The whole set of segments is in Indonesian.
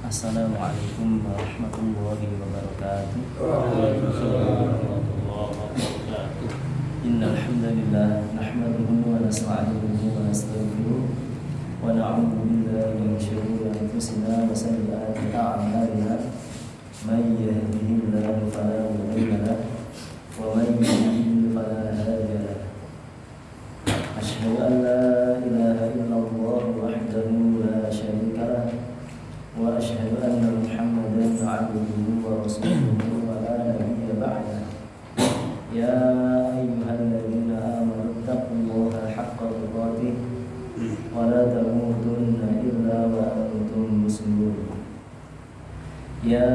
Assalamualaikum warahmatullahi wabarakatuh. Innal hamdalillah nahmaduhu wa nasta'inuhu wa nastaghfiruh wa na'udzu billahi min shururi anfusina wa sayyiati a'malina. May yahdihillahu fala mudilla lahu wa may yudlil fala hadiya lahu. Asyhadu an la ilaha illallah wahdahu la syarika lahu wa asyhadu anna Muhammadan 'abduhu wa rasuluhu wa la nabiyya ba'dahu. Ya ayyuhalladzina amanu taqullaha haqqa tuqatih wa la tamutunna illa wa antum muslimun. Ya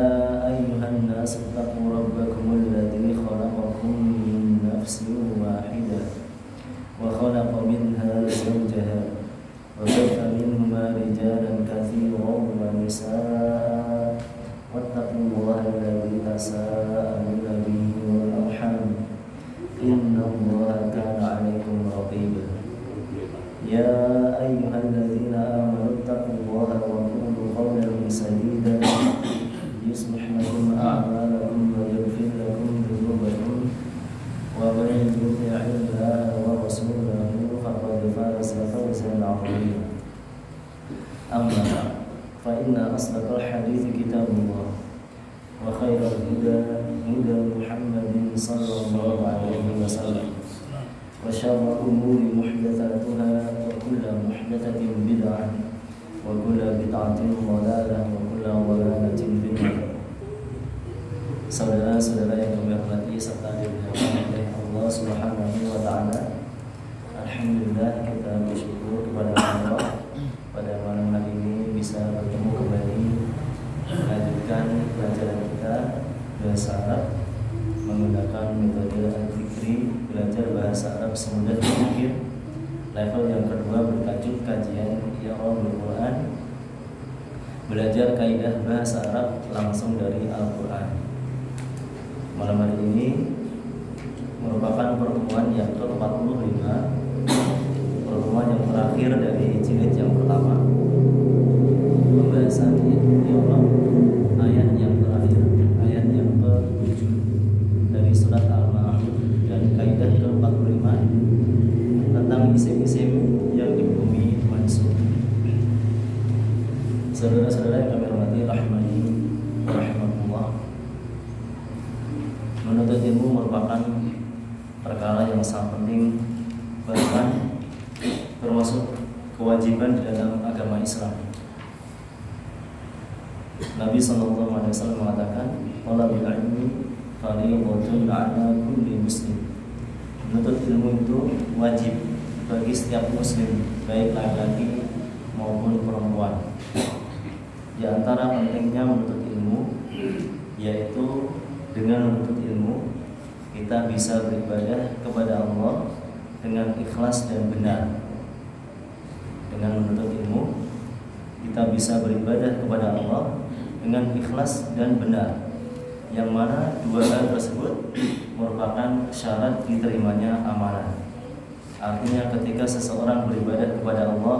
ayyuhan nas taqu rabbakumul ladzi khalaqakum min nafsin wahidah wa khalaqa minha zawjaha وبث منهما رجالا كثيرا ونساء واتقوا الله الذي تساءلون به والأرحام إن الله كان عليكم رقيبا. يا أيها الذين آمنوا اتقوا الله وقولوا قولا سديدا يصلح لكم أعمالكم ويغفر لكم ذنوبكم ومن يطع الله ورسوله فقد فاز فوزا عظيما. أما بعد فإن أصدق الحديث كتاب الله وخير الهدى هدى محمد صلى الله عليه وسلم وشر الأمور محدثاتها وكل محدثة بدعة وكل بدعة ضلالة وكل ضلالة في النار. Saudara-saudara yang kami hormati serta dimuliakan oleh Allah Subhanahu wa taala. Alhamdulillah, kita bersyukur kepada Allah pada malam hari ini bisa bertemu kembali melanjutkan pelajaran kita bahasa Arab menggunakan metode Al-Fikri, belajar bahasa Arab semudah mungkin. Level yang kedua bertajuk kajian I'rabul Quran, belajar kaidah bahasa Arab langsung dari Al-Quran. Malam hari ini merupakan pertemuan yang ke-45, pertemuan yang terakhir dari jilid yang pertama, pembahasan i'rab ayat yang terakhir, ayat yang ke-7 dari surat Al-Ma'un, dan kaidah ke-45 tentang isim-isim yang dihukumi mansub. Saudara-saudara yang kami hormati rahimani wa rahimakumullah, menuntut ilmu merupakan perkara yang sangat penting, bahkan termasuk kewajiban di dalam agama Islam. Nabi SAW mengatakan, "Talabul ilmi fardhatun 'ala kulli muslim." Menuntut ilmu itu wajib bagi setiap muslim, baik laki-laki maupun perempuan. Di antara pentingnya menuntut ilmu yaitu dengan menuntut ilmu kita bisa beribadah kepada Allah dengan ikhlas dan benar. Dengan menuntut ilmu kita bisa beribadah kepada Allah dengan ikhlas dan benar, yang mana dua hal tersebut merupakan syarat diterimanya amanah. Artinya ketika seseorang beribadah kepada Allah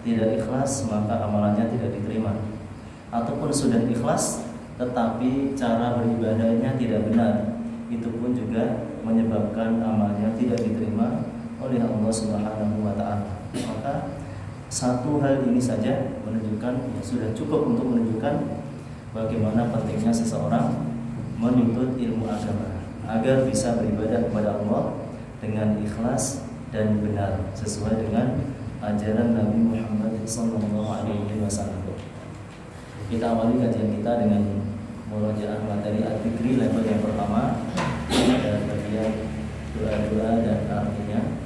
tidak ikhlas, maka amalannya tidak diterima. Ataupun sudah ikhlas tetapi cara beribadahnya tidak benar, itu pun juga menyebabkan amalnya tidak diterima oleh Allah Subhanahu wa taala. Maka satu hal ini saja menunjukkan, ya sudah cukup untuk menunjukkan bagaimana pentingnya seseorang menuntut ilmu agama agar bisa beribadah kepada Allah dengan ikhlas dan benar sesuai dengan ajaran Nabi Muhammad SAW. Kita awali kajian kita dengan murojaah materi Al-Fikri level yang pertama, dan bagian doa-doa dan artinya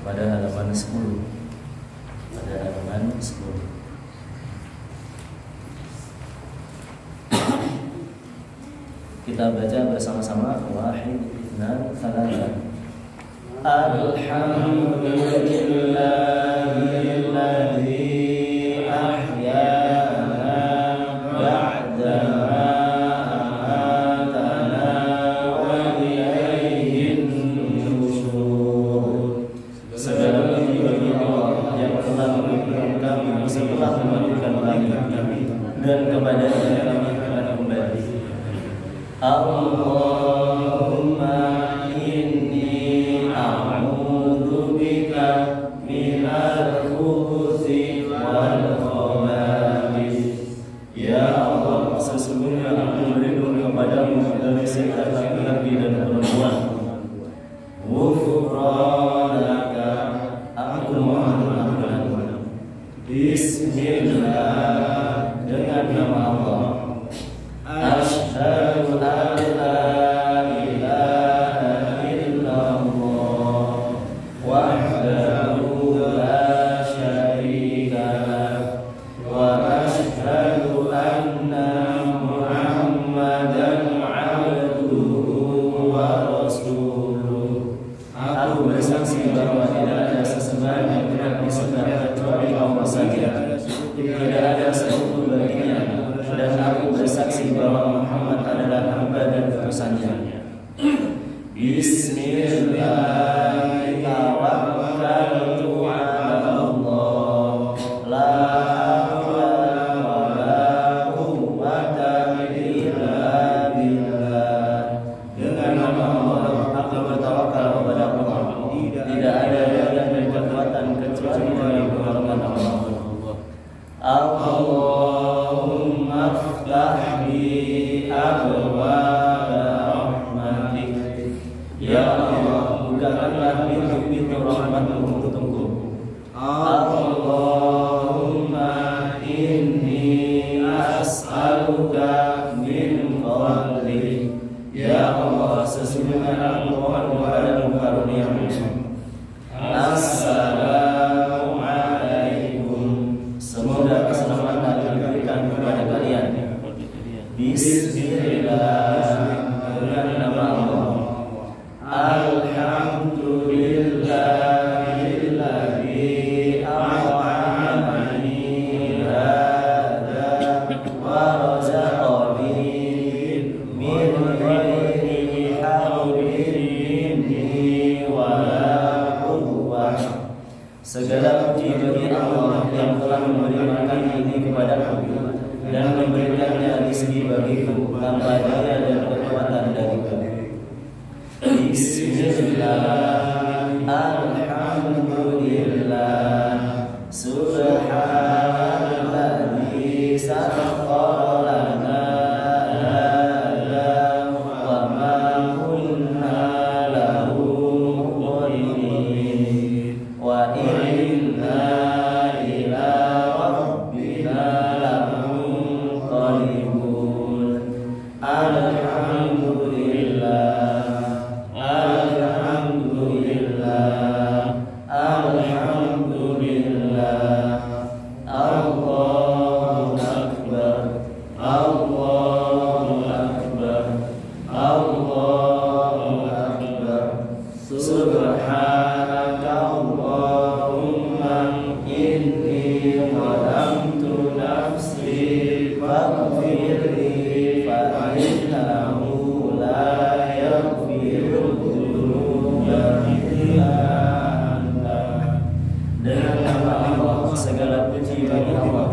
pada halaman 10. Pada halaman 10. Kita baca bersama-sama. Wahid, itsnan, tsalatsa. Alhamdulillahilladzi ahyana ba'da ma amatana wa ilaihin nusyur. Segala puji bagi Allah yang telah memberikan kami setelah mematikan kami dan kepadanya kami akan kembali. Allahumma inni a'udzubika minal khubuthi wal khaba'ith. Ya Allah, sesungguhnya aku berlindung kepadamu dari segala laki-laki dan perempuan. Ghufranaka, aku mohon ampunan. Bismillah, dengan nama Allah. Asyhadu an la ilaha illallah wahdahu la syarika lah wa asyhadu anna Muhammadan abduhu wa rasuluh. Aku bersaksi bahwa tidak ada sesembahan yang berhak disembah kecuali Allah saja. Tidak ada sekutu baginya. Dan aku bersaksi bahwa Muhammad adalah hamba dan utusannya. Bismillah, tawakkaltu ala Allah, la hawla wa la quwwata illa billah. Dengan nama Allah, aku bertawakal kepada Allah. Tidak ada daya dan kekuatan kecuali dari pertolongan Allah. Allahumma aftah li abwaaba rahmatik. Ya Allah, bukakanlah pintu-pintu rahmat-Mu untukku. Allahumma inni as'aluka min fadlik. Ya Allah, sesungguhnya aku mohon kepadamu karunia-Mu. Assalamualaikum. Semoga keselamatan diberikan kepada kalian. Bismillah, dengan nama Allah. Alhamdulillahilladzi at'amani hadza wa razaqani min ghairi hawlin minni wala quwwah. Segala puji bagi Allah yang telah memberi makan ini kepadaku dan memberikannya rezeki bagiku tanpa daya dan kekuatan dariku. Bismillah, alhamdulillah, subhanalladzi sakhkhara lana hadza wa ma kunna lahu muqrinin wa inna ila rabbina lamunqalibun. Alhamdulillah, alhamdulillah, alhamdulillah. Allahu akbar, Allahu akbar, Allahu akbar. Subhanaka Allahumma inni zalamtu nafsi faghfirli fa innahu la yaghfiru dzunuba illa anta. Dengan nama Allah, segala puji bagi Allah.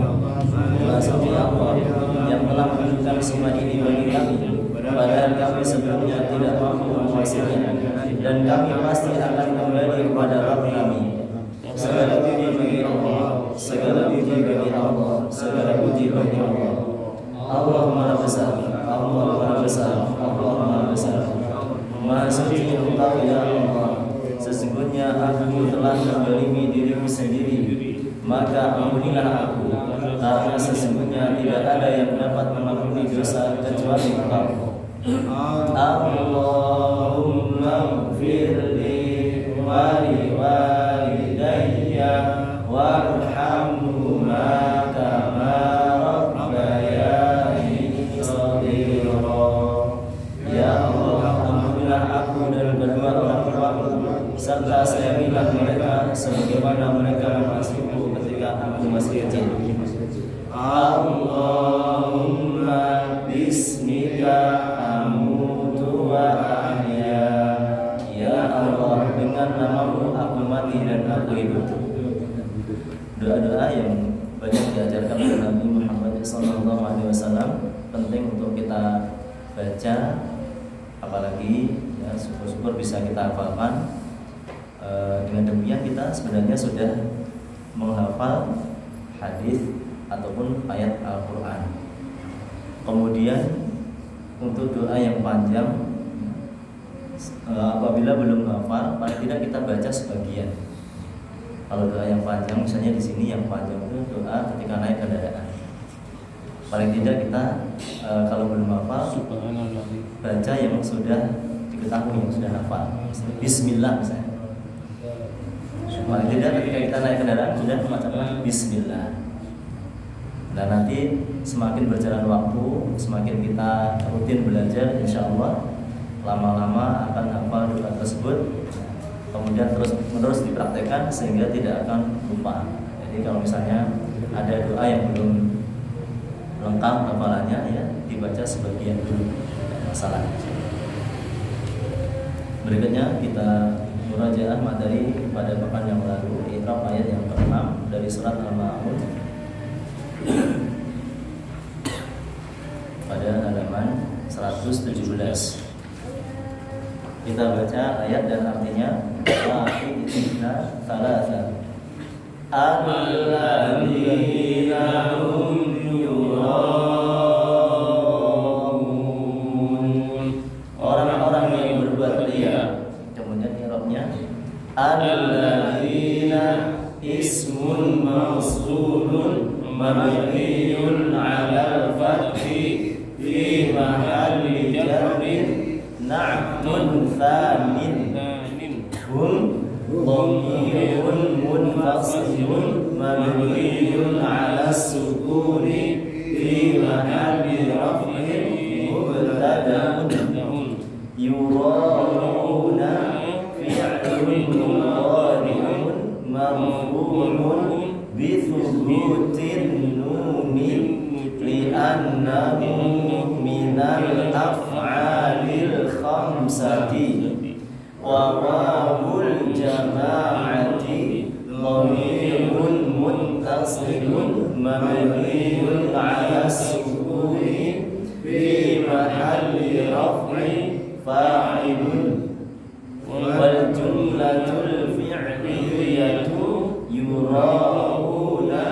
Maksudnya Allah yang telah menunjukkan semua ini bagi kami, padahal kami sebelumnya tidak mampu menguasainya, dan kami pasti akan kembali kepada Rabb kami. Segala puji bagi Allah, segala puji bagi Allah, segala puji bagi Allah. Allah Maha Besar, Allah Maha Besar, Allah Maha Besar. Maha suci Engkau ya Allah. Sesungguhnya aku telah menzalimi diriku sendiri, maka ampunilah aku, karena sesungguhnya tidak ada yang dapat mengampuni dosa kecuali Engkau. Allahumma ighfirli wa li walidayya warhamhuma kama rabbayani shaghira. Ya Allah, ampunilah aku dan kedua orang tuaku, serta sayangilah mereka sebagaimana mereka mengasihiku ketika aku masih kecil. Allahumma bismika amutu wa ahya. Ya Allah, dengan namamu aku mati dan aku hidup. Doa-doa yang banyak diajar baca, apalagi ya, syukur-syukur bisa kita hafalkan. Dengan demikian kita sebenarnya sudah menghafal hadis ataupun ayat Al-Quran. Kemudian untuk doa yang panjang, apabila belum hafal, paling tidak kita baca sebagian. Kalau doa yang panjang, misalnya di sini yang panjang itu doa ketika naik kendaraan. Paling tidak kita kalau belum hafal, baca yang sudah diketahui, yang sudah hafal. Bismillah misalnya. Paling tidak ketika kita naik kendaraan sudah mengucapkan Bismillah. Dan nanti semakin berjalan waktu, semakin kita rutin belajar, insya Allah lama-lama akan hafal doa tersebut. Kemudian terus dipraktekkan sehingga tidak akan lupa. Jadi kalau misalnya ada doa yang belum lengkap hafalannya, ya dibaca sebagian dulu, tidak masalah. Berikutnya kita murajaah materi pada pekan yang lalu, i'rab ayat yang ke-6 dari surat Al-Ma'un pada halaman 117. Kita baca ayat dan artinya. Wa'idna thalatha alladzina hum yura'un, orang-orang yang berbuat riya. Kemudian i'rabnya alladzina ismun mawsulun mabniyun 'alal fathi fi mahalli jarrin na'tun thamin hum dhamirun munfasilun mabniyun 'ala sukuni fi mahalli raf'in mubtada'un yura'una fi'lun mudhari'un marfu'un bi thubutin nuni li'annahu minal af'alil khamsati wa wawul jama'ati dhamirun muttasilun mabniyun 'ala sukuni fi mahalli raf'in fa'ilun wal jumlatul fi'liyatu yura'una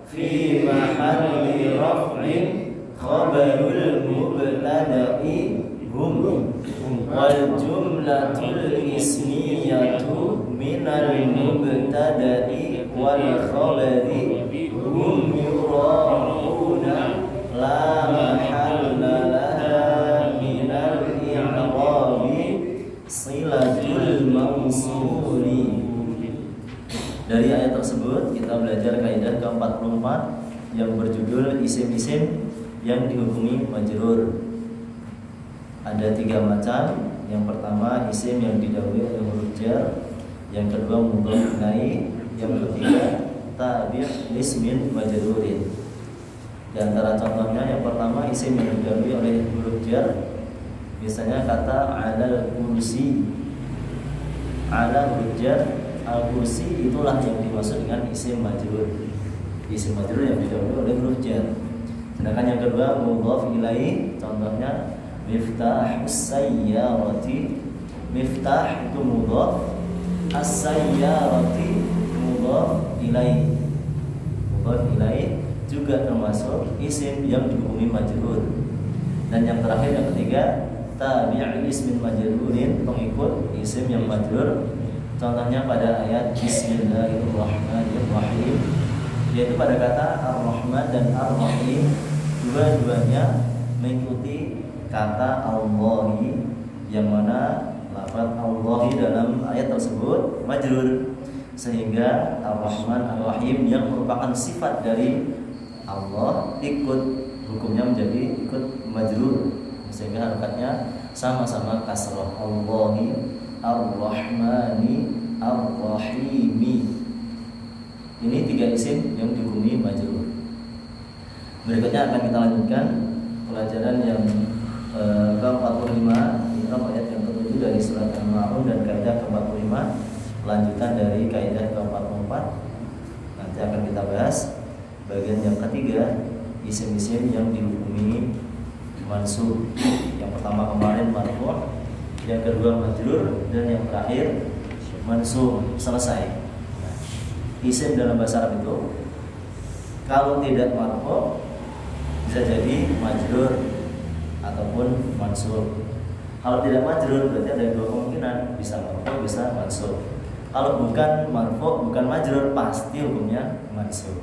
fi mahalli raf'in khabarul mubtada'i hum wal jumlatul ismiyatu minal mubtada'i wal khabari hum yura'una la mahalla laha minal i'rabi silatul mawsuli. Dari ayat tersebut kita belajar kaidah ke-44 yang berjudul isim-isim yang dihukumi majrur. Ada 3 macam. Yang pertama isim yang didahului oleh huruf jar, yang kedua mudhaf ilaih, yang ketiga tabi' ismin majrurin. Di antara contohnya, yang pertama isim yang didahului oleh huruf jar, misalnya kata alal kursi. Ala huruf jar, al kursi itulah yang dimaksud dengan isim majrur. Isim majrur yang didahului oleh huruf jar. Sedangkan yang kedua mudhaf ilaih, contohnya miftah as-sayyarati. Miftah itu mudhaf, as-sayyarati mudhaf ilaih. Mudhaf ilaih juga termasuk isim yang dihukumi majrur. Dan yang terakhir, yang ketiga, tabi' ismin majrurin, pengikut isim yang majrur. Contohnya pada ayat Bismillahirrahmanirrahim, yaitu pada kata Ar-Rahman dan Ar-Rahim, dua-duanya mengikuti kata Allahi, yang mana lafaz Allahi dalam ayat tersebut majrur, sehingga Ar-Rahman Ar-Rahim yang merupakan sifat dari Allah ikut hukumnya menjadi ikut majrur, sehingga harokatnya sama-sama kasrah. Allahi Ar-Rahmani Ar-Rahimi. Ini 3 isim yang dihukumi majrur. Berikutnya akan kita lanjutkan pelajaran yang ke-45, ayat yang ke-7 dari surat Al-Ma'un dan kaidah ke-45, lanjutan dari kaidah ke-44. Nanti akan kita bahas bagian yang ketiga, isim-isim yang dihukumi mansub. Yang pertama kemarin marfu', yang kedua majrur, dan yang terakhir mansub. Selesai. Isim dalam bahasa Arab itu kalau tidak marfu' bisa jadi majrur ataupun mansub. Kalau tidak majrur berarti ada dua kemungkinan, bisa marfu', bisa mansub. Kalau bukan marfu', bukan majrur, pasti hukumnya mansub.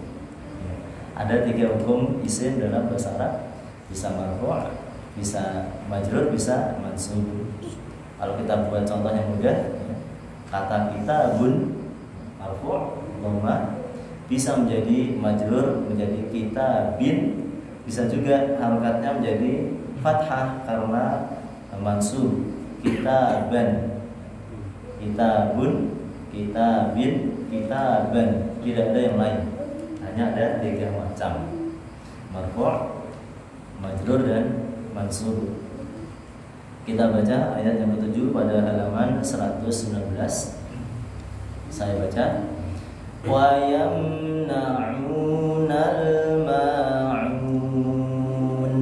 Ada 3 hukum isim dalam bahasa Arab, bisa marfu', bisa majrur, bisa mansub. Kalau kita buat contoh yang mudah, kata kitabun marfu' dhamma bisa menjadi majrur menjadi kitabin, bisa juga harokatnya menjadi fathah karena mansub. Kitaban, kitabun, kitabin, kitaban, tidak ada yang lain, hanya ada 3 macam, marfu', majrur, dan mansub. Kita baca ayat yang ke-7 pada halaman 119. Saya baca: wa yamna'unal ma'un,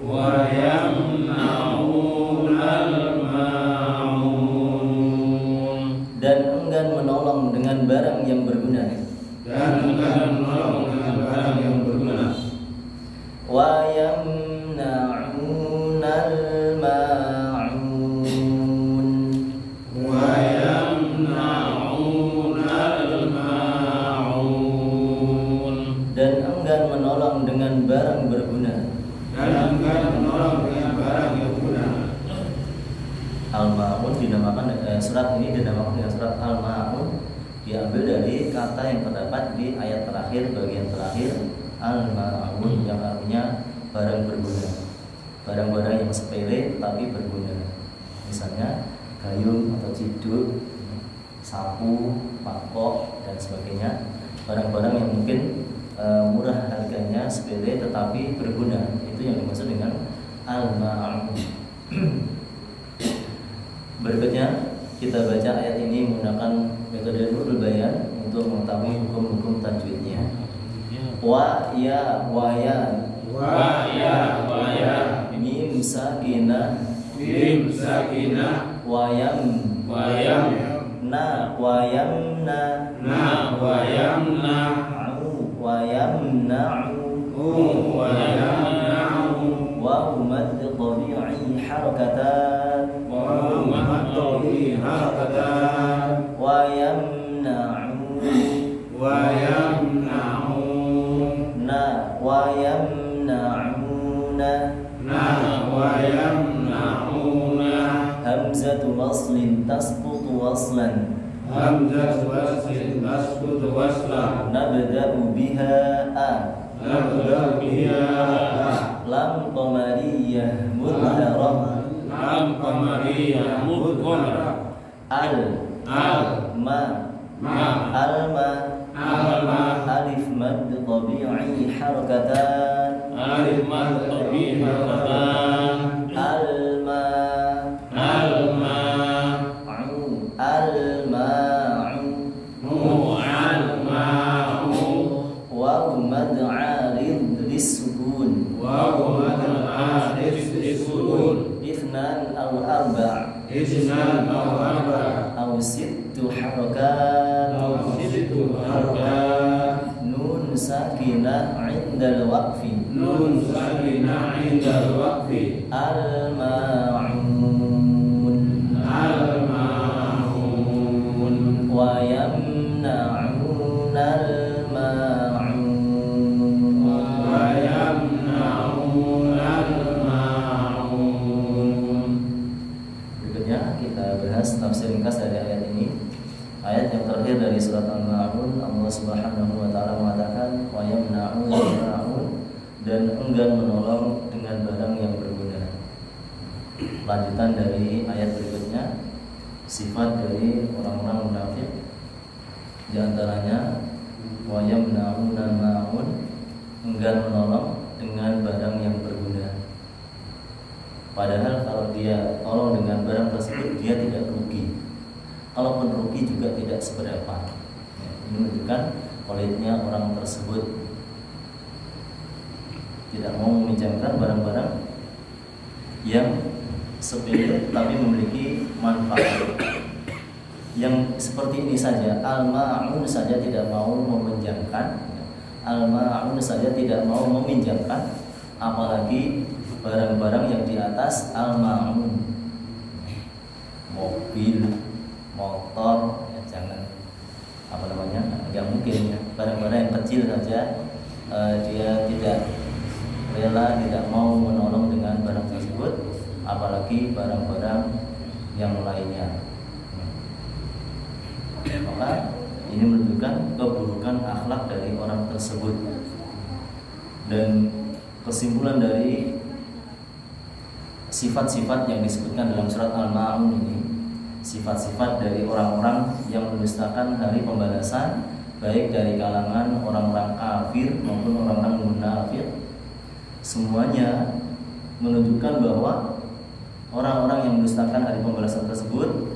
wa yamna'unal ma'un, dan enggan menolong dengan barang yang berguna, dan enggan menolong dengan barang yang berguna. wa yamna'unal ma'un, wa yamna'unal ma'un, dan enggan menolong dengan barang berguna. dan enggan menolong dengan barang yang berguna. Al-Ma'un dinamakan, surat ini dinamakan dengan surat Al-Ma'un, diambil dari kata yang terdapat di ayat terakhir, bagian terakhir, Al-Ma'un, yang artinya barang berguna, barang-barang yang sepele tapi berguna. Misalnya gayung atau ciduk, sapu, pakok, dan sebagainya. Barang-barang yang mungkin murah harganya, sepele tetapi berguna, itu yang dimaksud dengan Al-Ma'un. Berikutnya kita baca ayat ini menggunakan metode nurul bayan untuk mengetahui hukum-hukum tajwidnya. Wa ya, wa ya, mim sakinah, mim sakinah, wayam, na, wayamna, wayamna'u, wa mad tabi'i harakatan, wayamna'u, na, wayamna'una, hamzatu waslin tasqutu waslan, hamzatu waslin tasqutu waslan, nabda'u biha a, lam qamariyah mudharah, lam qamariyah mudharah, al ma, alma, alif mad tabi'i harakatan, alif mad tabi'i harakatan, alma, waw mad 'arid lis-sukun, ithnan aw arba', aw sittu harakat, nun sakinah 'indal waqfi, al-ma'un, wa yamna'una al-ma'un. Berikutnya kita bahas tafsir ringkas dari ayat ini. Ayat yang terakhir dari surat Al-Ma'un, Allah Subhanahu wa taala mengatakan wa yamna'una al-ma'un, dan enggan menolong dengan barang yang berguna. Lanjutan dari ayat berikutnya, sifat dari orang-orang munafik, di antaranya wa yamna'una al-ma'un, enggan menolong dengan barang yang berguna. Padahal kalau dia tolong dengan barang tersebut, dia tidak rugi. Kalaupun rugi juga tidak seberapa. Ini menunjukkan pelit-nya orang tersebut, tidak mau meminjamkan barang-barang yang sepele tapi memiliki manfaat. Yang seperti ini saja, al-ma'un saja tidak mau meminjamkan, al-ma'un saja tidak mau meminjamkan, apalagi barang-barang yang di atas al-ma'un, mobil, motor, ya jangan nggak mungkin ya. Barang-barang yang kecil saja dia tidak rela, tidak mau menolong dengan barang tersebut, apalagi barang-barang yang lainnya. Maka ini menunjukkan keburukan akhlak dari orang tersebut. Dan kesimpulan dari sifat-sifat yang disebutkan dalam surat Al-Ma'un ini, sifat-sifat dari orang-orang yang mendustakan hari pembalasan, baik dari kalangan orang-orang kafir maupun orang-orang munafik, semuanya menunjukkan bahwa orang-orang yang mendustakan hari pembalasan tersebut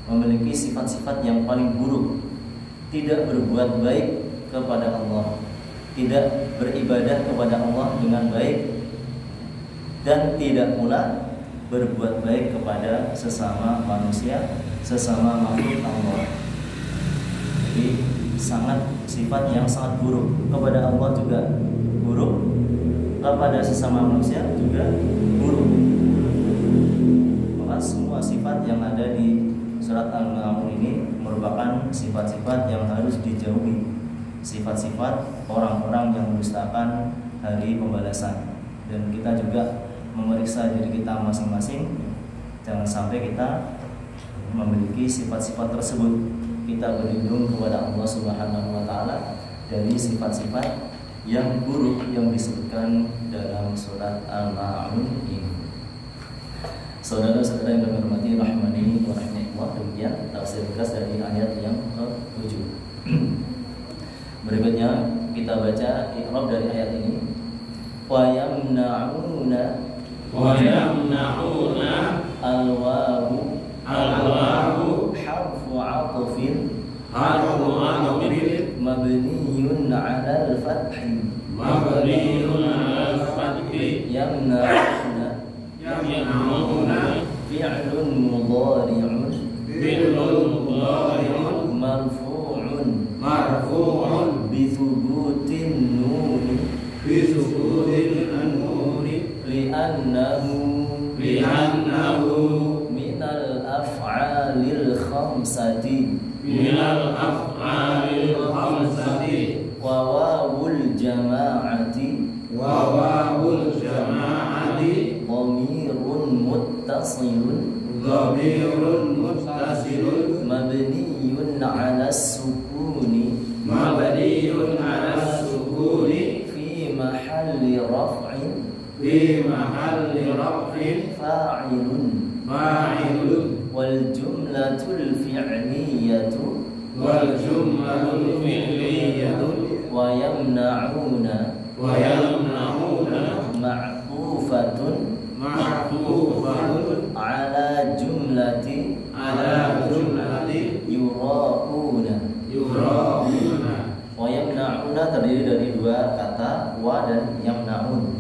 memiliki sifat-sifat yang paling buruk. Tidak berbuat baik kepada Allah, tidak beribadah kepada Allah dengan baik, dan tidak pula berbuat baik kepada sesama manusia, sesama makhluk Allah. Jadi sifat yang sangat buruk. Kepada Allah juga buruk, kepada sesama manusia juga buruk. Maka semua sifat yang ada di surat Al-Ma'un ini merupakan sifat-sifat yang harus dijauhi, sifat-sifat orang-orang yang mendustakan hari pembalasan. Dan kita juga memeriksa diri kita masing-masing, jangan sampai kita memiliki sifat-sifat tersebut. Kita berlindung kepada Allah Subhanahu wa taala dari sifat-sifat yang buruk yang disebutkan dalam surat Al-Ma'un ini. Saudara-saudara yang kami hormati rahimani wa rahimakumullah, demikian tafsir ringkas dari ayat yang ke-7. Berikutnya kita baca i'rab dari ayat ini. Wa yamna'una al-wawu harfu 'athfin mabniyun 'ala al-fathi yamna'una fi'lun mudhari'un marfu'un bi thubutin nun li'annahu minal af'alil khamsati wa wawul jama'ati dhamirun muttasilun mabniyun 'ala as-sukuni fi mahalli raf'in fa'ilun wal jumlatul fi'liyatu wa yamna'una ma'tufatun ala jumlati yura'una. Wa yamna'una terdiri dari dua kata, wa dan yamna'un.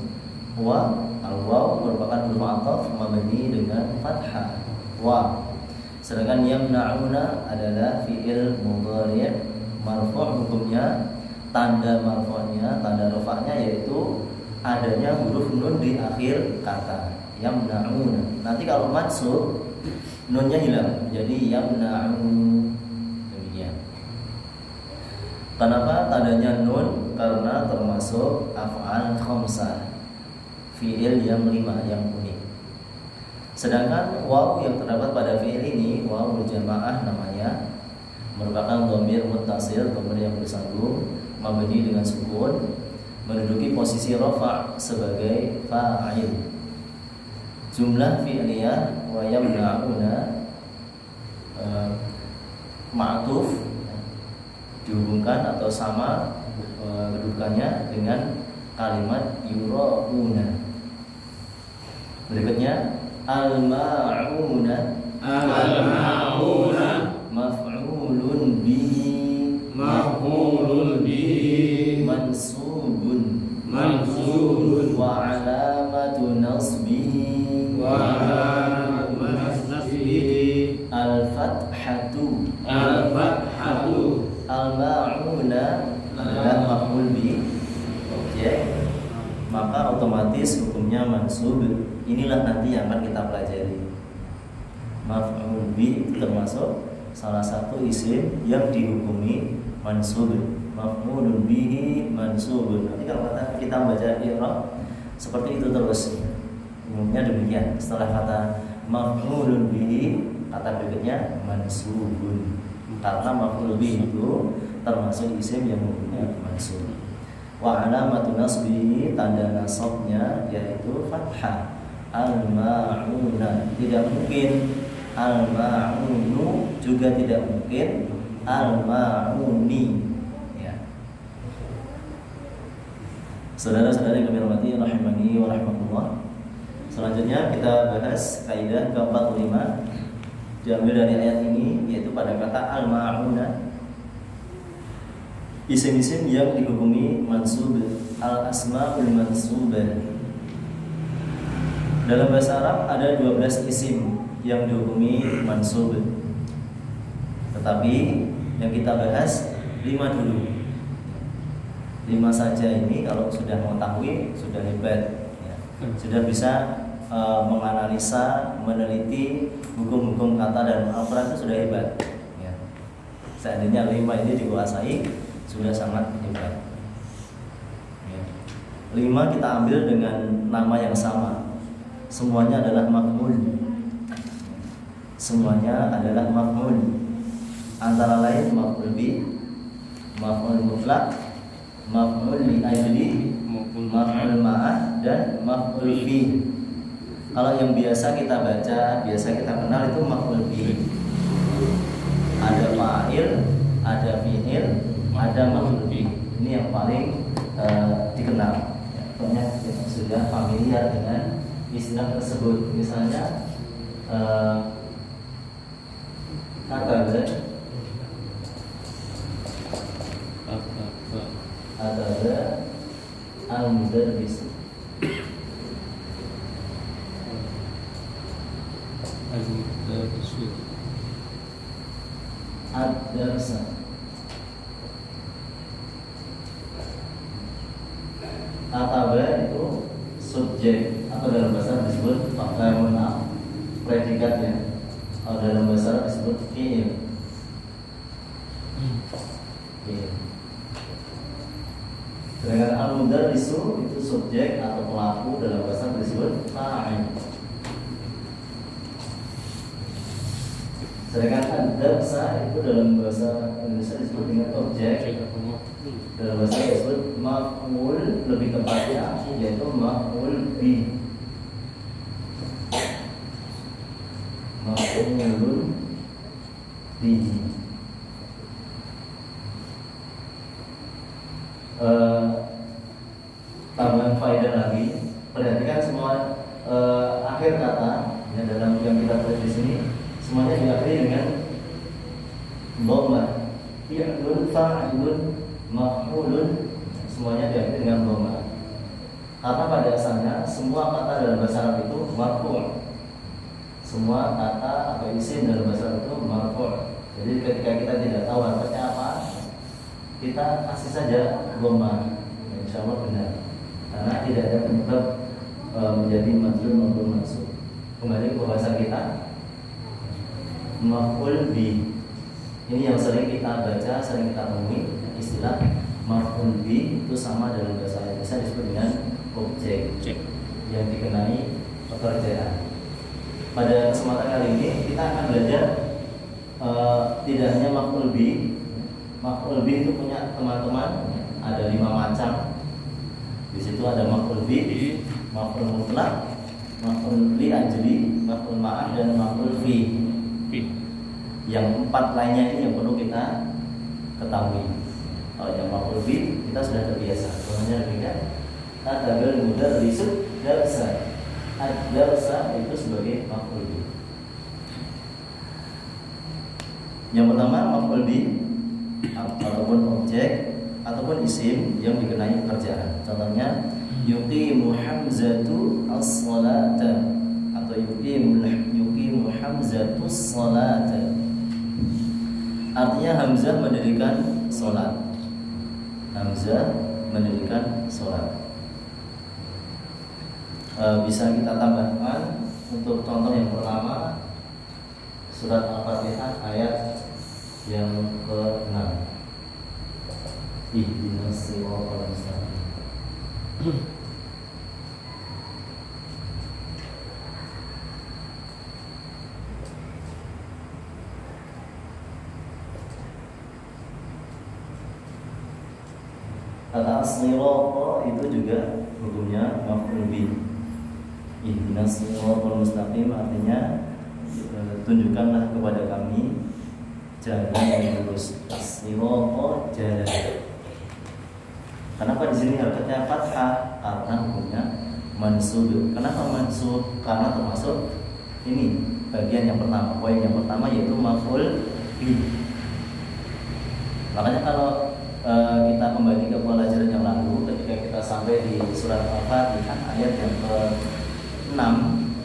Wa al-waw merupakan huruf athaf mabni dengan fathah wa. Sedangkan yamna'una adalah fi'il mudhari' marfu' hukumnya, tanda marfu'nya, tanda rafa'nya yaitu adanya huruf nun di akhir kata yamna'una. Nanti kalau mansub nunnya hilang jadi yamna'un. Demikian. Kenapa tandanya nun? Karena termasuk af'al khamsah, fi'il yang 5 yang unik. Sedangkan waw yang terdapat pada fi'il ini, wawul jamaah namanya, merupakan dhamir muttasil, dhamir yang bersambung, mabni dengan sukun, menduduki posisi rafa' sebagai fa'il. Jumlah fi'liyah wa yamna'una ma'tuf dihubungkan atau sama kedudukannya dengan kalimat yura'una. Berikutnya al-ma'una maf'ulun bihi mansubun wa alamatu nasbihi wa alamatu nasbihi al-fathatu al-fathatu al-ma'una adalah maf'ul bi objek, maka otomatis hukumnya mansub. Inilah nanti yang akan kita pelajari. Maf'ul bi itu termasuk salah satu isim yang dihukumi mansub. Maf'ulun bihi mansubun. Nanti kalau kita baca i'rab seperti itu terus. Umumnya demikian. Setelah kata maf'ulun bihi, kata berikutnya mansubun. Karena maf'ul bihi itu termasuk isim yang hukumnya mansub. Wa alamatu nasbihi, tanda nasabnya yaitu fathah. Al-ma'una, tidak mungkin al-ma'unu, juga tidak mungkin al-ma'uni. Ya. Saudara-saudari kami hormati rahimani wa rahmatullah. Selanjutnya kita bahas kaidah ke-45 diambil dari ayat ini, yaitu pada kata al-ma'una, isim-isim yang dihukumi mansub, al-asma'ul mansubah. Dalam bahasa Arab ada 12 isim yang dihukumi mansub. Tetapi yang kita bahas 5 dulu. 5 saja ini kalau sudah mengetahui sudah hebat ya. Sudah bisa menganalisa, meneliti hukum-hukum kata dan Al-Quran itu sudah hebat ya. Seandainya 5 ini dikuasai sudah sangat hebat ya. 5 kita ambil dengan nama yang sama. Semuanya adalah maf'ul. Semuanya adalah maf'ul. Antara lain maf'ul bi, maf'ul mutlaq, maf'ul li ajli, maf'ul ma'ah, dan maf'ul fi. Kalau yang biasa kita baca, biasa kita kenal itu maf'ul bi. Ada fa'il, ada fi'il, ada maf'ul bi. Ini yang paling dikenal. Pokoknya kita sudah familiar dengan istilah tersebut. Misalnya ataza al-mudarris, ad-darsa, ataba itu subjek atau dalam bahasa disebut predikatnya. Kalau dalam bahasa disebut fi'il. Sedangkan al-mudarrisu itu subjek atau pelaku, dalam bahasa disebut fa'il. Sedangkan ad-darsa itu dalam bahasa Indonesia disebut dengan objek, dalam bahasa disebut maf'ul, lebih tepatnya yaitu maf'ul bi. Maf'ulun bihi. Tambahan faedah lagi, perhatikan semua akhir kata ya, dalam yang kita tulis di sini semuanya diakhiri dengan dhamma. Fi'lun, fa'ilun, maf'ulun, semuanya diakhiri dengan dhamma. Karena pada asalnya semua kata dalam bahasa Arab itu marfu'. Semua kata atau isim dalam bahasa Arab itu marfu'. Jadi ketika kita tidak tahu artinya apa, kita kasih saja dhamma. Insya Allah benar. Karena tidak ada penyebab menjadi majrur maupun mansub. Kembali ke bahasa kita, maf'ul bi. Ini yang sering kita baca, sering kita temui. Istilah maf'ul bi itu sama dalam bahasa Indonesia disebut dengan objek yang dikenai pekerjaan. Pada kesempatan kali ini kita akan belajar tidak hanya maf'ul bi. Maf'ul bi itu punya teman-teman ada 5 macam. Di situ ada maf'ul bi, maf'ul mutlaq, maf'ul li ajli, maf'ul ma'ah, dan maf'ul fi. Yang 4 lainnya ini yang perlu kita ketahui. Kalau yang maf'ul bi kita sudah terbiasa. Contohnya demikian. Atabil mudarrisu darsa. Ad-darsa itu sebagai maf'ul bi. Yang pertama maf'ul bi ataupun objek ataupun isim yang dikenai pekerjaan. Contohnya yuqimu Hamzatu as-salata, atau yuqimu hamzatus salata. Artinya Hamzah mendirikan sholat. Hamzah mendirikan sholat. Bisa kita tambahkan untuk contoh yang pertama surat Al-Fatihah ayat yang ke-6. Ihdinas siratal mustaqim. Kata as-sirata itu juga hukumnya maf'ul bih. Ihdinas siratal mustaqim artinya tunjukkanlah kepada kami jalan yang lurus. As-sirata jalan. Kenapa di sini harokatnya fathah? Karena hukumnya mansub. Kenapa mansub? Karena termasuk ini bagian yang pertama, poin yang pertama yaitu maf'ul bih. Makanya kalau kita kembali ke pelajaran yang lalu, ketika kita sampai di surat Al-Fatihah ayat yang ke-6,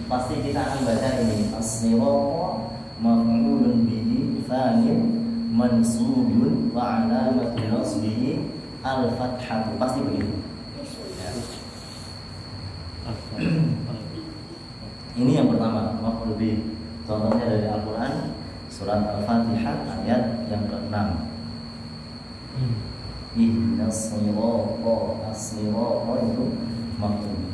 pasti kita akan baca ini as-sirata maf'ulun bihi tsanin mansubun wa 'alamatu nasbihi al-fathah. Pasti begitu ya. Ini yang pertama, maf'ul bihi. Contohnya dari Al-Qur'an surat Al-Fatihah ayat yang ke-6. Ihdinas sirata, as-sirata itu maf'ul.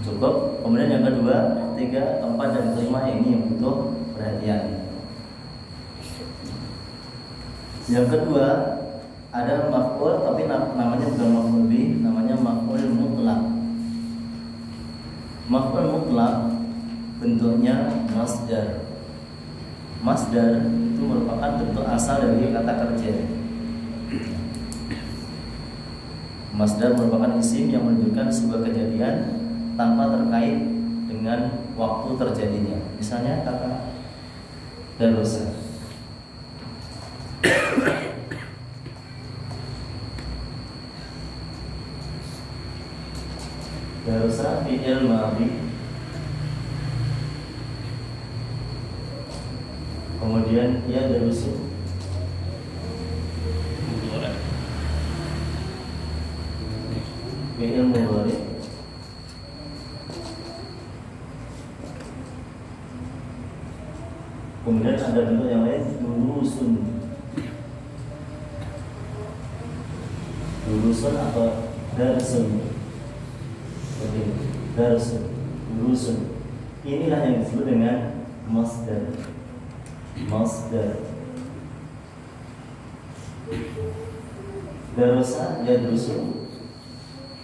Cukup. Kemudian yang kedua, ketiga, keempat dan kelima ini yang butuh perhatian. Yang kedua ada maf'ul tapi namanya bukan maf'ul bih, namanya maf'ul mutlaq. Maf'ul mutlaq bentuknya masdar. Masdar itu merupakan bentuk asal dari kata kerja. Masdar merupakan isim yang menunjukkan sebuah kejadian tanpa terkait dengan waktu terjadinya. Misalnya kata darussa. Darussa fi'il madhi. Kemudian ia darusu fi'il mudhari. Kemudian ada bentuk yang lain, durusun. Durusun atau darsun. Oke, darsun, durusun. Inilah yang disebut dengan masdar. Masdar. Darussa ya durusun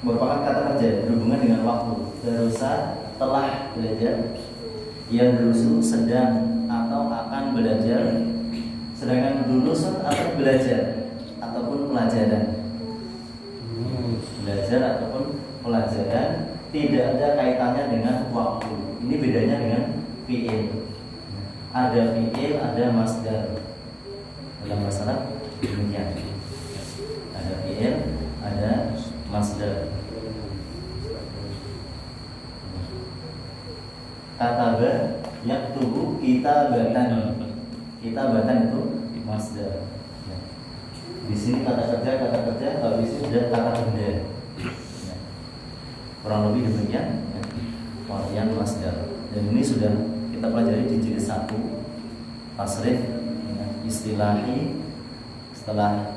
merupakan kata kerja berhubungan dengan waktu. Darussa telah belajar, yang durusu sedang atau akan belajar, sedangkan durusun atau belajar ataupun pelajaran. Belajar ataupun pelajaran tidak ada kaitannya dengan waktu. Ini bedanya dengan fi'il. Ada fi'il, ada masdar. Dalam masalah demikian. Ada fi'il, ada masdar. Kataba yaktubu kitabatan. Kitabatan itu masdar. Ya. Di sini kata kerja, kalau di sini sudah kata benda. Ya. Kurang lebih demikian ya. Pengertian masdar. Dan ini sudah kita pelajari di jilid 1 tasrif ya. Istilahi setelah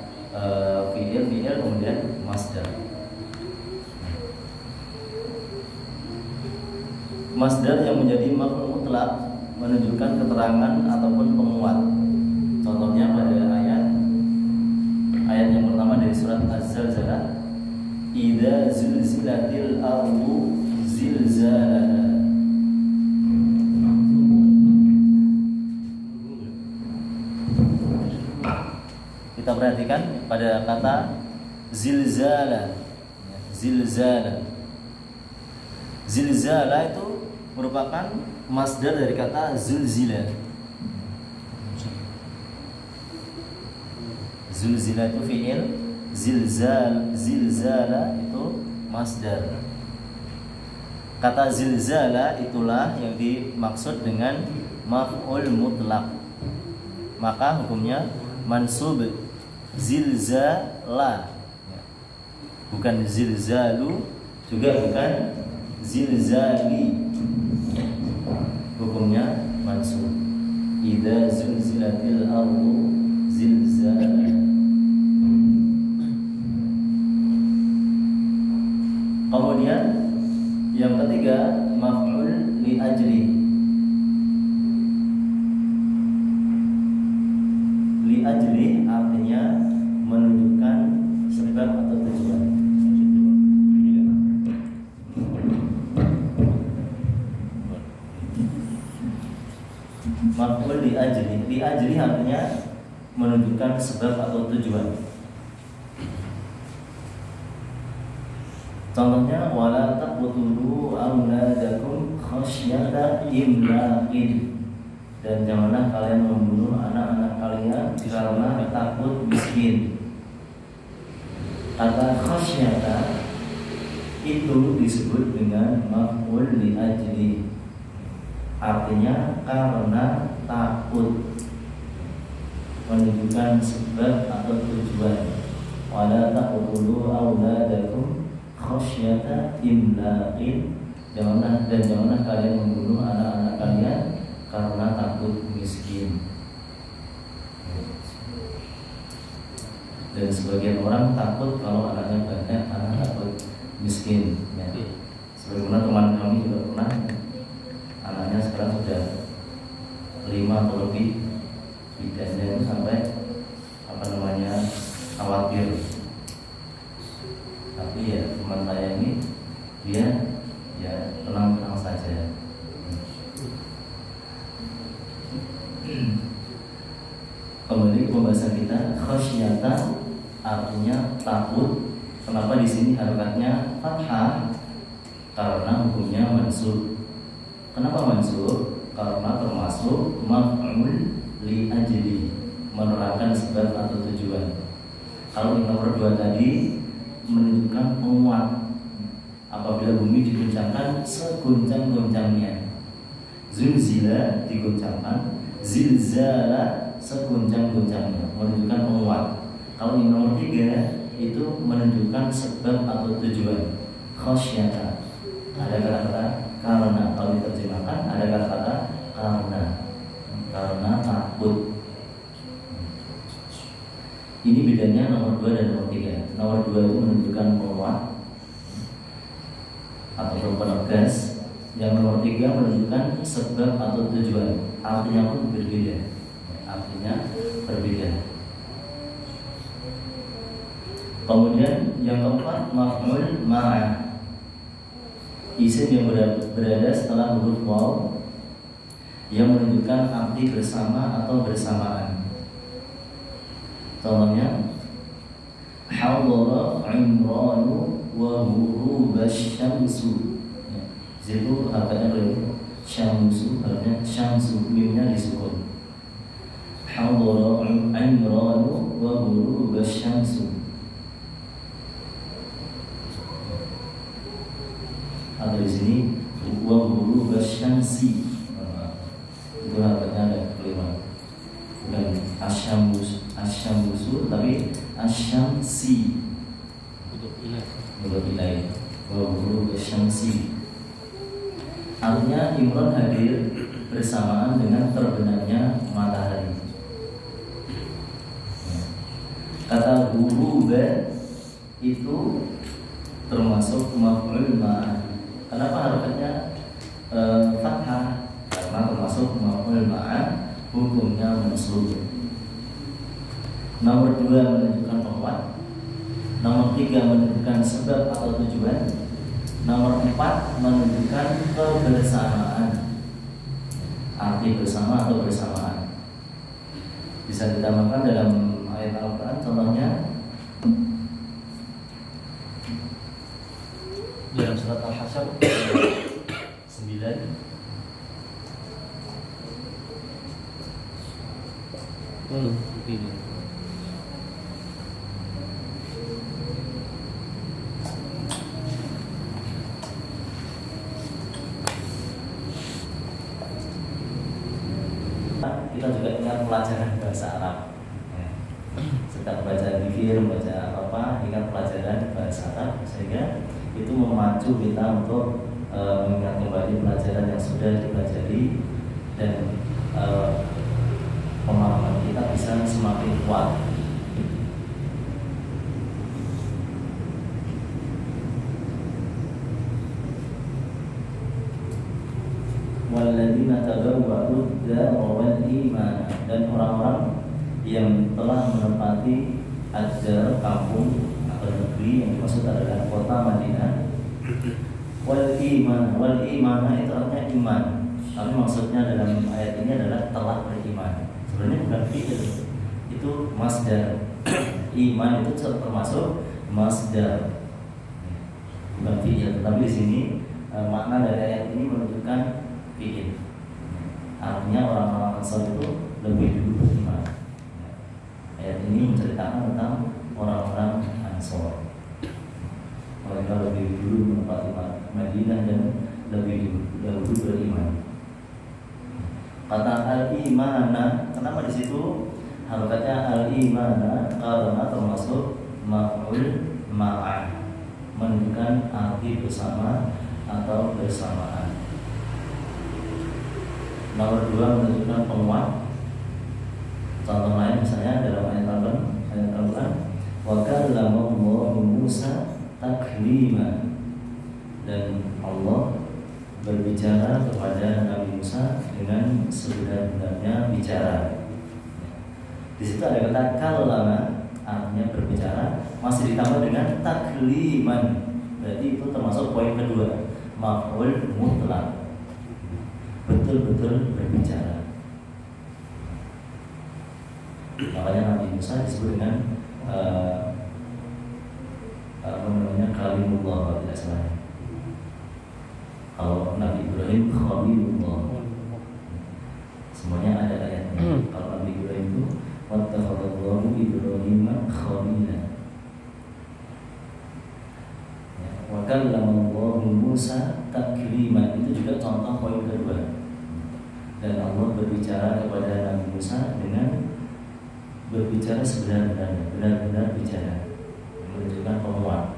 fi'il kemudian masdar. Masdar yang menjadi maf'ul mutlaq menunjukkan keterangan ataupun penguat. Contohnya pada ayat yang pertama dari surat Az-Zalzalah, idza zulzilatil ardu zilzalaha. Kita perhatikan pada kata zilzala. Zilzala. Zilzala itu merupakan masdar dari kata zulzila. Zulzila itu fi'il, zilzala itu masdar. Kata zilzala itulah yang dimaksud dengan maf'ul mutlak. Maka hukumnya mansub zilzala, bukan zilzalu, juga bukan zilzali. Hukumnya mansub. Idza zulzilatil ardu zilzala. Kemudian yang ketiga maf'ul li ajli. Li ajli artinya menunjukkan sebab atau tujuan. Maf'ul li ajli. Li ajli artinya menunjukkan sebab atau tujuan. Contohnya wala taqtulu auladakum khasyata imlaqin. Dan janganlah kalian membunuh anak-anak kalian karena takut miskin. Kata khasyata itu disebut dengan maf'ul li ajli. Artinya karena takut, menunjukkan sebab atau tujuan. Wala taqtulu auladakum khasyata imlaqin. Janganlah kalian membunuh anak-anak kalian karena takut miskin. Dan sebagian orang takut kalau anaknya banyak karena takut miskin. Ya. Sebagaimana teman kami juga pernah, anaknya sekarang sudah 5 atau lebih, bidannya itu sampai khawatir. Tapi ya teman saya ini dia ya tenang-tenang saja. Kembali ke pembahasan kita, khasyata artinya takut. Kenapa di sini harokatnya fathah? Karena hukumnya mansub. Kenapa mansub? Karena termasuk maf'ul li ajli, menerangkan sebab atau tujuan. Kalau yang nomor 2 tadi menunjukkan penguat. Apabila bumi diguncangkan seguncang-guncangnya. Zulzila diguncangkan, zilzala seguncang-guncangnya, menunjukkan penguat. Kalau yang nomor 3 itu menunjukkan sebab atau tujuan. Khasyata, ada kata-kata karena. Kalau diterjemahkan ada kata-kata karena takut. Ini bedanya nomor 2 dan nomor 3. Nomor 2 itu menunjukkan penguat atau penegas. Yang nomor 3 menunjukkan sebab atau tujuan. Artinya pun berbeda. Kemudian yang keempat maf'ul ma'ah, isim yang berada setelah huruf waw yang menunjukkan arti bersama atau bersamaan. Contohnya hadara Imranu wa ghurubasyamsu. Itu harganya berapa? Syamsu, harganya syamsu, mimnya disukun. Hadara Imranu wa ghurubasyamsu. Ada di sini wa ghurubasyamsi. Itu harganya ada kelima. Bukan asyamsu tapi asyamsi. Untuk ilai wa ghurubasyamsi. Artinya Imran hadir bersamaan dengan terbenamnya matahari. Kata ghuruba itu termasuk maf'ul ma'ah. Kenapa harokatnya fathah? Karena termasuk maf'ul ma'ah, hukumnya mansub. Nomor 2 menunjukkan penguat. Nomor 3 menunjukkan sebab atau tujuan. Nomor 4 menunjukkan kebersamaan, arti bersama atau bersamaan. Bisa ditambahkan dalam ayat Al-Quran. Contohnya dalam surat Al-Hasyr 9. pelajaran bahasa Arab. Ya. Sedang baca zikir, baca apa, ingat pelajaran bahasa Arab, sehingga itu memacu kita untuk mengingat kembali pelajaran yang sudah dipelajari, dan pemahaman kita bisa semakin kuat. Walladzina tabawwa'ud dar wal iman, dan orang-orang yang telah menempati ad-dar, kampung atau negeri, yang dimaksud adalah kota Madinah. Wal iman itu artinya iman, tapi maksudnya dalam ayat ini adalah telah beriman. Sebenarnya bukan fi'il, itu masdar. Iman itu termasuk masdar, bukan fi'il. Tetapi di sini makna dari ayat ini menunjukkan fi'il. Artinya orang-orang Ansor itu lebih dulu beriman. Ayat ini menceritakan tentang orang-orang Ansor. Mereka lebih dulu menempati Madinah dan lebih dahulu beriman. Kata al-imana, kenapa di situ harokatnya al-imana? Karena termasuk maf'ul ma'ah, menunjukkan arti bersama atau bersamaan. Nomor 2 menunjukkan penguat. Contoh lain misalnya dalam ayat Al-Quran, wa kallama Allahu Musa taklima, dan Allah berbicara kepada Nabi Musa dengan sebenar-benarnya bicara. Di situ ada kata kallama, artinya berbicara, masih ditambah dengan takliman. Berarti itu termasuk poin kedua, maf'ul mutlak, betul-betul berbicara. Makanya Nabi Musa disebut dengan kalimullah kalau tidak salah. Kalau Nabi Ibrahim khalilullah, semuanya ada ayatnya. Kalau Nabi Ibrahim itu wattakhadallahu Ibrahim khalila, wa kallama Allahu Musa takliman, itu juga contoh poin kedua. Dan Allah berbicara kepada Nabi Musa dengan berbicara sebenar-benarnya, benar-benar bicara, menunjukkan penguat.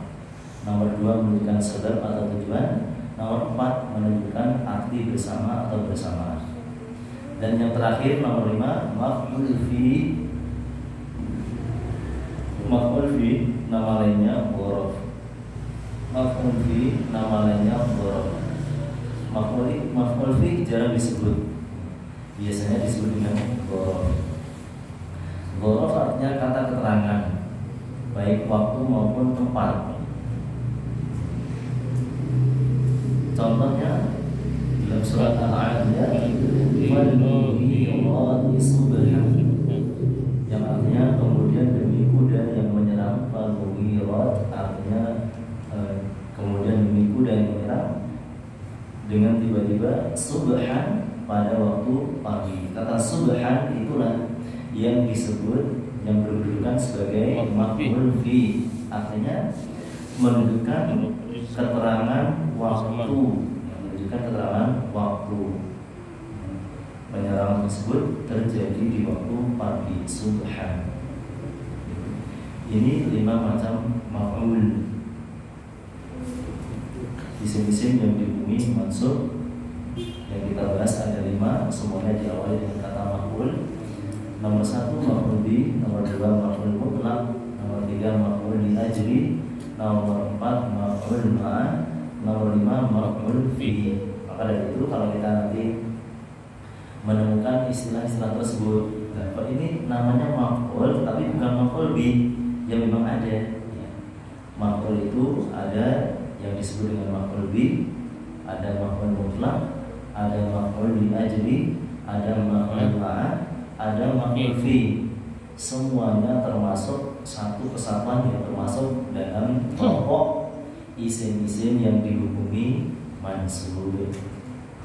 Nomor 2 menunjukkan sebab atau tujuan. Nomor 4 menunjukkan arti bersama atau bersamaan. Dan yang terakhir nomor 5, maf'ul fi. Maf'ul fi nama lainnya dhorof. Maf'ul fi nama lainnya dhorof. Maf'ul fi jarang disebut, biasanya disebut dengan dhorof. Dhorof artinya kata keterangan, baik waktu maupun tempat. Contohnya dalam surat Al-Adiyah, yang artinya kemudian demi kuda yang menyerang. Al-Mughirat artinya kemudian demi kuda yang menyerang dengan tiba-tiba, subhan pada waktu pagi. Kata subhan itulah yang disebut, yang berkedudukan sebagai maf'ul fi, artinya menunjukkan keterangan waktu, menunjukkan keterangan waktu. Penyerangan tersebut terjadi di waktu pagi, subhan. Ini 5 macam maf'ul. Isim-isim yang dihubungi mansub yang kita bahas ada 5, semuanya diawali dengan kata maf'ul. Nomor 1 maf'ul bi, nomor 2 maf'ul mutlaq, nomor 3 maf'ul li ajli, nomor 4 maf'ul ma', nomor 5 maf'ul fi. Maka dari itu kalau kita nanti menemukan istilah-istilah tersebut, nah, ini namanya maf'ul tapi bukan maf'ul bi, yang memang ada. Maf'ul itu ada yang disebut dengan maf'ul bi, ada maf'ul mutlaq, ada maf'ul li ajli, ada maf'ul ma', ada maf'ul fi. Semuanya termasuk satu kesatuan yang termasuk dalam kelompok isim-isim yang dihubungi mansub.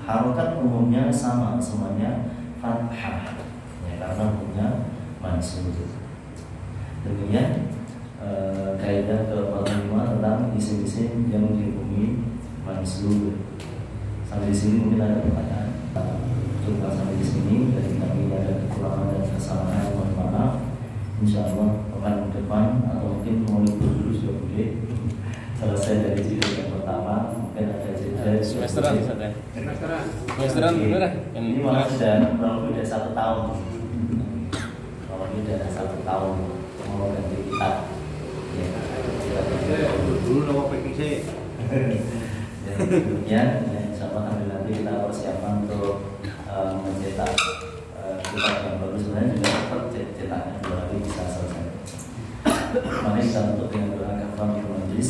Harokat umumnya sama, semuanya fathah, ya, karena punya mansub. Demikian kaidah ke-45 tentang isim-isim yang dihubungi mansub. Sampai di sini mungkin ada pertanyaan. Cukup sampai di sini, dari kami ada kekurangan dan kesalahan. kesalahan, mohon maaf. Insya Allah pekan depan atau mungkin mau libur dulu sudah bude. Selesai dari jilid yang pertama, mungkin ada jilid semesteran saja. Semesteran bener ya? Ini malah sudah kurang lebih dari 1 tahun. Kalau ini sudah 1 tahun mau ganti kitab. Ya, dulu nama PKC. Demikian, ya, insya Allah sambil nanti kita persiapan untuk mencetak kitab yang baru. Sebenarnya juga cepat cetaknya 2 hari bisa selesai. Mari kita tutup dengan doa kafaratul majlis.